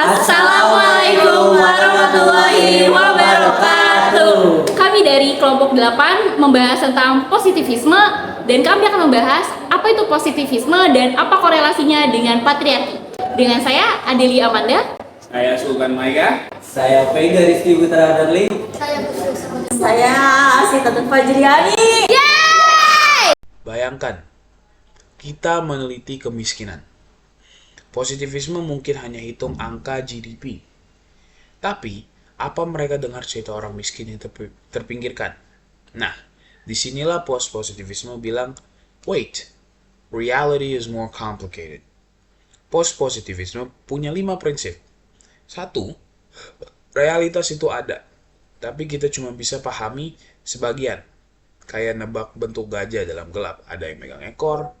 Assalamualaikum warahmatullahi wabarakatuh. Kami dari kelompok 8 membahas tentang positivisme dan kami akan membahas apa itu positivisme dan apa korelasinya dengan patriarki. Dengan saya Adeli Amanda, saya Sultan Maika, saya Vega Rizky Putra Darli, saya Asita Fajriani. bayangkan kita meneliti kemiskinan. Positivisme mungkin hanya hitung angka GDP. Tapi, apa mereka dengar cerita orang miskin yang terpinggirkan? Nah, disinilah post-positivisme bilang, wait, reality is more complicated. Post-positivisme punya 5 prinsip. 1. Realitas itu ada, tapi kita cuma bisa pahami sebagian. Kayak nebak bentuk gajah dalam gelap. Ada yang pegang ekor,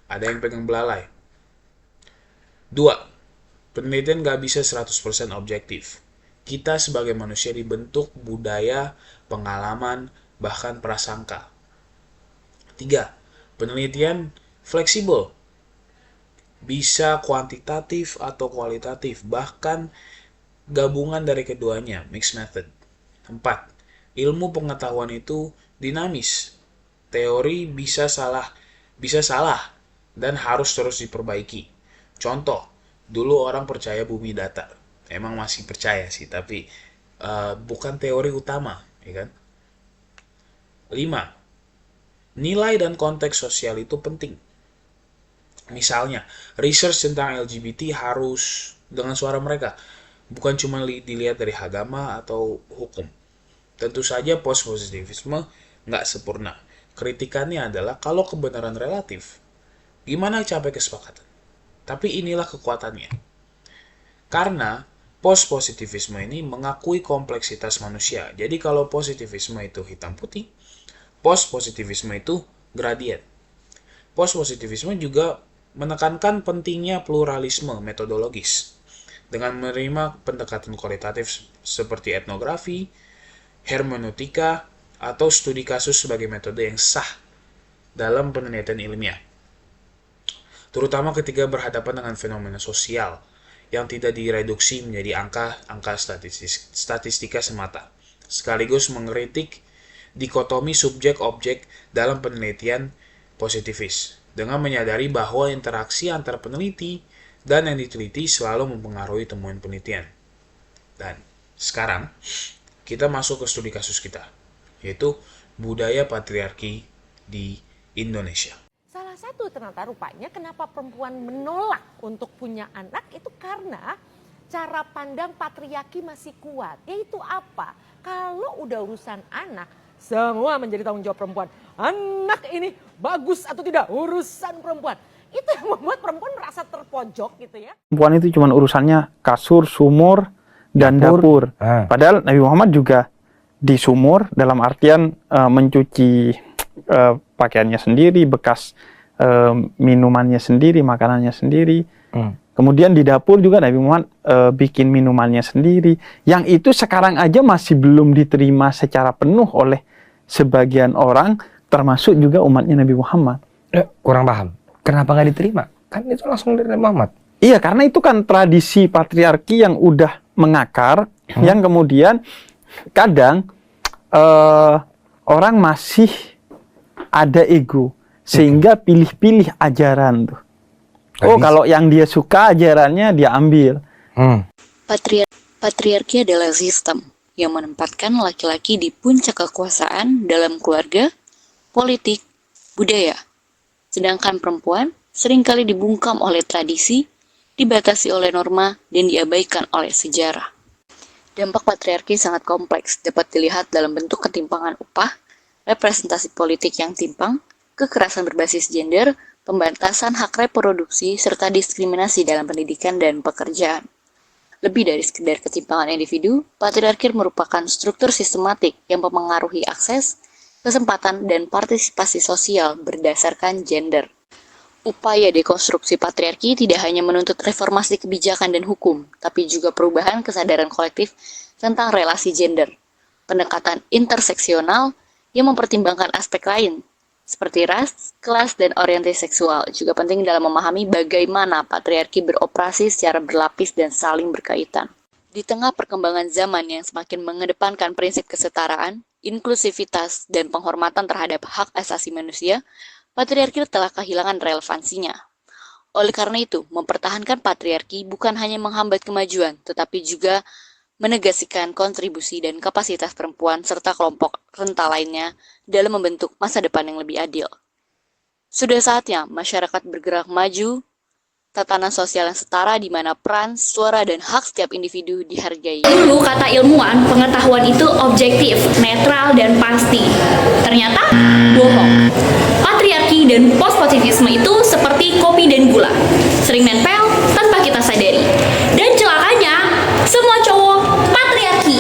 ada yang pegang belalai. 2. Penelitian gak bisa 100% objektif. Kita sebagai manusia dibentuk budaya, pengalaman, bahkan prasangka. 3. Penelitian fleksibel. Bisa kuantitatif atau kualitatif, bahkan gabungan dari keduanya, mixed method. 4. Ilmu pengetahuan itu dinamis. Teori bisa salah, dan harus terus diperbaiki. Contoh, dulu orang percaya bumi datar. Emang masih percaya sih, tapi bukan teori utama, ya kan? 5. Nilai dan konteks sosial itu penting. Misalnya, research tentang LGBT harus dengan suara mereka, bukan cuma dilihat dari agama atau hukum. Tentu saja post-positivisme nggak sempurna. Kritikannya adalah kalau kebenaran relatif, gimana capai kesepakatan? Tapi inilah kekuatannya. Karena post-positivisme ini mengakui kompleksitas manusia. Jadi kalau positivisme itu hitam putih, post-positivisme itu gradien. Post-positivisme juga menekankan pentingnya pluralisme metodologis dengan menerima pendekatan kualitatif seperti etnografi, hermeneutika, atau studi kasus sebagai metode yang sah dalam penelitian ilmiah. Terutama ketika berhadapan dengan fenomena sosial yang tidak direduksi menjadi angka statistika semata, sekaligus mengkritik dikotomi subjek-objek dalam penelitian positivis, dengan menyadari bahwa interaksi antar peneliti dan yang diteliti selalu mempengaruhi temuan penelitian. Dan sekarang, kita masuk ke studi kasus kita, yaitu budaya patriarki di Indonesia. Salah satu ternyata rupanya kenapa perempuan menolak untuk punya anak itu karena cara pandang patriarki masih kuat. Yaitu apa? Kalau udah urusan anak, semua menjadi tanggung jawab perempuan. Anak ini bagus atau tidak, urusan perempuan. Itu yang membuat perempuan merasa terpojok gitu ya. Perempuan itu cuma urusannya kasur, sumur, dan dapur. Padahal Nabi Muhammad juga di sumur dalam artian mencuci pakaiannya sendiri, bekas minumannya sendiri, makanannya sendiri. Kemudian di dapur juga Nabi Muhammad bikin minumannya sendiri. Yang itu sekarang aja masih belum diterima secara penuh oleh sebagian orang, termasuk juga umatnya Nabi Muhammad. kurang paham. Kenapa nggak diterima? Kan itu langsung dari Muhammad. Iya, karena itu kan tradisi patriarki yang udah mengakar, yang kemudian kadang orang masih ada ego, sehingga pilih-pilih ajaran tuh. Oh, kalau yang dia suka ajarannya dia ambil. Patriarki adalah sistem yang menempatkan laki-laki di puncak kekuasaan dalam keluarga, politik, budaya. Sedangkan perempuan seringkali dibungkam oleh tradisi, dibatasi oleh norma, dan diabaikan oleh sejarah. Dampak patriarki sangat kompleks, dapat dilihat dalam bentuk ketimpangan upah, representasi politik yang timpang, kekerasan berbasis gender, pembatasan hak reproduksi, serta diskriminasi dalam pendidikan dan pekerjaan. Lebih dari sekedar ketimpangan individu, patriarki merupakan struktur sistematik yang mempengaruhi akses, kesempatan, dan partisipasi sosial berdasarkan gender. Upaya dekonstruksi patriarki tidak hanya menuntut reformasi kebijakan dan hukum, tapi juga perubahan kesadaran kolektif tentang relasi gender. Pendekatan interseksional yang mempertimbangkan aspek lain, seperti ras, kelas, dan orientasi seksual, juga penting dalam memahami bagaimana patriarki beroperasi secara berlapis dan saling berkaitan. Di tengah perkembangan zaman yang semakin mengedepankan prinsip kesetaraan, inklusivitas, dan penghormatan terhadap hak asasi manusia, patriarki telah kehilangan relevansinya. Oleh karena itu, mempertahankan patriarki bukan hanya menghambat kemajuan, tetapi juga menegasikan kontribusi dan kapasitas perempuan serta kelompok rentan lainnya dalam membentuk masa depan yang lebih adil. Sudah saatnya masyarakat bergerak maju, tatanan sosial yang setara di mana peran, suara, dan hak setiap individu dihargai. Dulu kata ilmuwan, pengetahuan itu objektif, netral, dan pasti. Ternyata bohong. Patriarki dan pospositivisme itu seperti kopi dan gula, sering nempel tanpa kita sadari. Dan celakanya, semua cowok patriarki.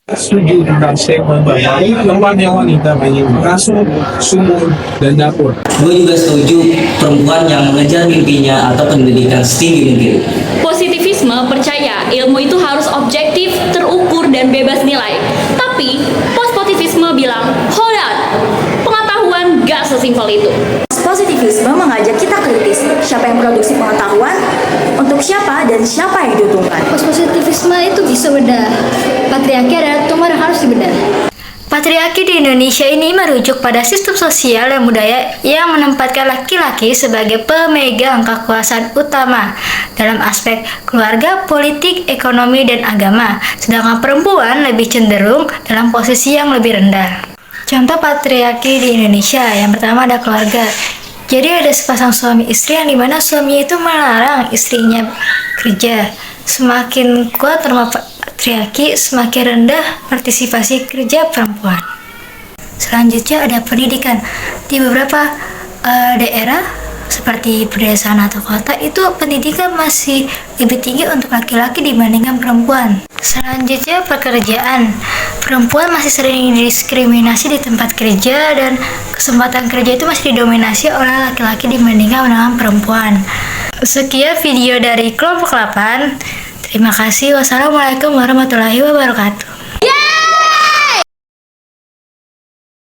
Setuju tentang statement bahwa tempatnya wanita bagi kasur, sumur, dan dapur. Gue juga setuju perempuan yang mengejar mimpinya atau pendidikan setinggi mungkin. Positivisme percaya ilmu itu harus objektif, terukur, dan bebas nilai. Tapi pospositivisme bilang, hold on, pengetahuan gak sesimpel itu. Positivisme mengajak kita kritis, siapa yang produksi pengetahuan, untuk siapa, dan siapa yang diuntungkan. Positivisme itu bisa benar. Patriarki adalah tumor yang harus dibedah. Patriarki di Indonesia ini merujuk pada sistem sosial dan budaya yang menempatkan laki-laki sebagai pemegang kekuasaan utama dalam aspek keluarga, politik, ekonomi, dan agama, sedangkan perempuan lebih cenderung dalam posisi yang lebih rendah. Contoh patriarki di Indonesia, yang pertama ada keluarga. Jadi ada sepasang suami istri yang dimana suaminya itu melarang istrinya kerja. Semakin kuat norma patriarki, semakin rendah partisipasi kerja perempuan. Selanjutnya ada pendidikan. Di beberapa daerah seperti pedesaan atau kota itu pendidikan masih lebih tinggi untuk laki-laki dibandingkan perempuan. Selanjutnya pekerjaan. Perempuan masih sering didiskriminasi di tempat kerja dan kesempatan kerja itu masih didominasi oleh laki-laki dibandingkan dengan perempuan. Sekian video dari kelompok 8. Terima kasih. Wassalamualaikum warahmatullahi wabarakatuh.